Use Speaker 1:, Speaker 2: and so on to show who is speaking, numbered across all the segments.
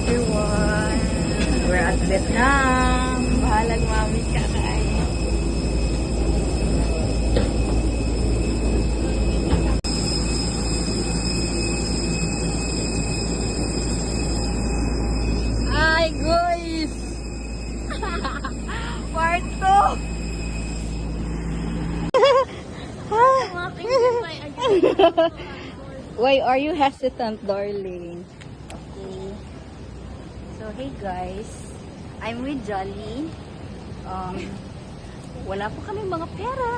Speaker 1: everyone. We're at Vietnam. Bahalag mami kakain. Hi guys! Part 2! Why are you hesitant, darling? Okay. So, hey guys. I'm with Jolly. Wala pa kaming mga pera.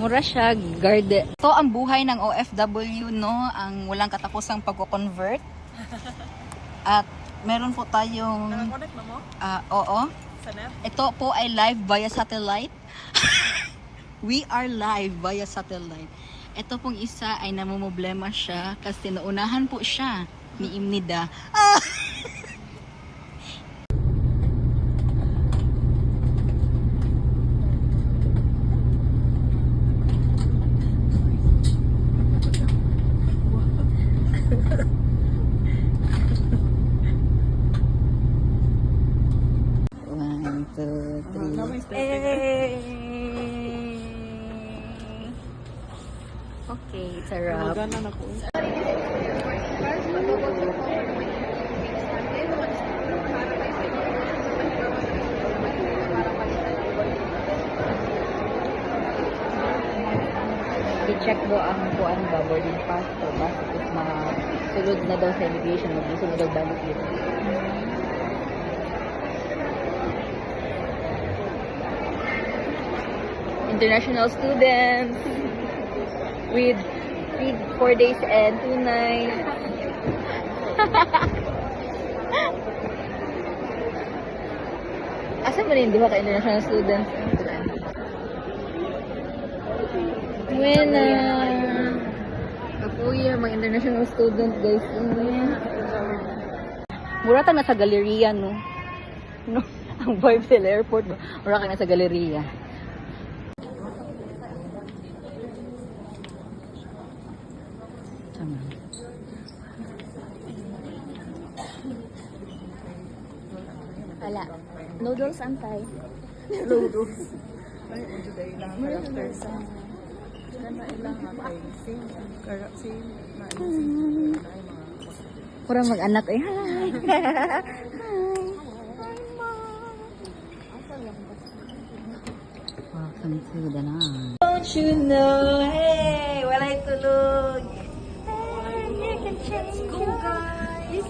Speaker 1: Mura siya, garden. Ito ang buhay ng OFW, no? Ang walang katapusang pagko-convert. At meron po tayong...
Speaker 2: Nakakonect na mo?
Speaker 1: Oo.
Speaker 2: Sa net?
Speaker 1: Ito po ay live via satellite. We are live via satellite. Ito pong isa ay namumblema siya kasi naunahan po siya ni Imnida. One, two, three. Okay, it's a wrap.
Speaker 2: Maganan ako.
Speaker 1: I-check mo ang kuan ba, boarding pass o ba? Tapos sulod na daw sa immigration, mag-sulod daw balik dito. International students with 4 days and 2 nights. Asa mo rin, di ba ka international students? Buena! Kapuya, mga international student guys. Mura ka na sa galeriya, no? No? Ang vibe sa airport, no? Mura ka na sa galeriya.
Speaker 3: Wala. Noodles antay.
Speaker 2: Noodles. Ay, medyo dahil lang ang character sa... Ganda ilang atay. Same.
Speaker 1: Kurang mag-anak eh. Hi! Welcome to the night. Don't you know, hey, walay tulog. Hey, you can change go guys.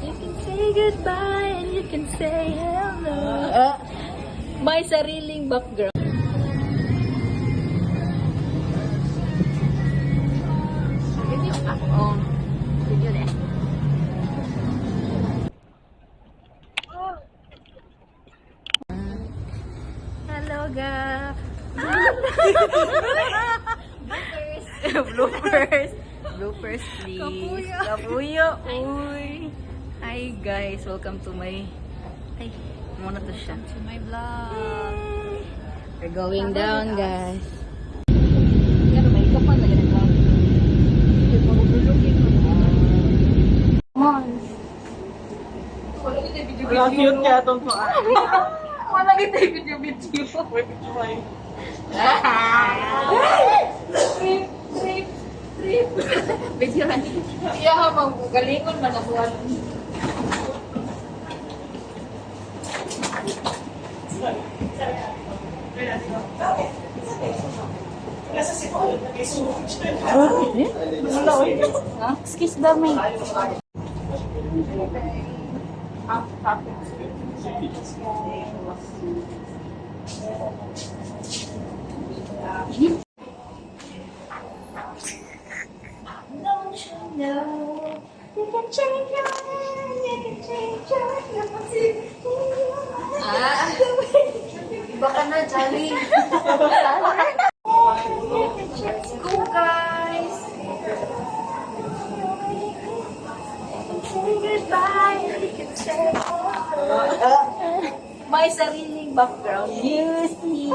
Speaker 1: You can say goodbye and you can say hello. May sariling background. Oh, video deh. Hello, guys. Bloopers. Bloopers, please. Kapuyo. Uy. Hi, guys. Welcome to my... Ay, muna to siya.
Speaker 3: To my vlog.
Speaker 1: We're going down, guys. Pero may ikaw pa na ganun lang.
Speaker 2: Wala cute kaya itong to.
Speaker 1: Wala kita yung video-video.
Speaker 2: Wait, try.
Speaker 1: Trip. Video lang. Iya ha, magalingon man ako.
Speaker 3: Excuse me.
Speaker 1: Iba ka na, Jolly. Let's go, guys. Say goodbye. You can say may sariling background music.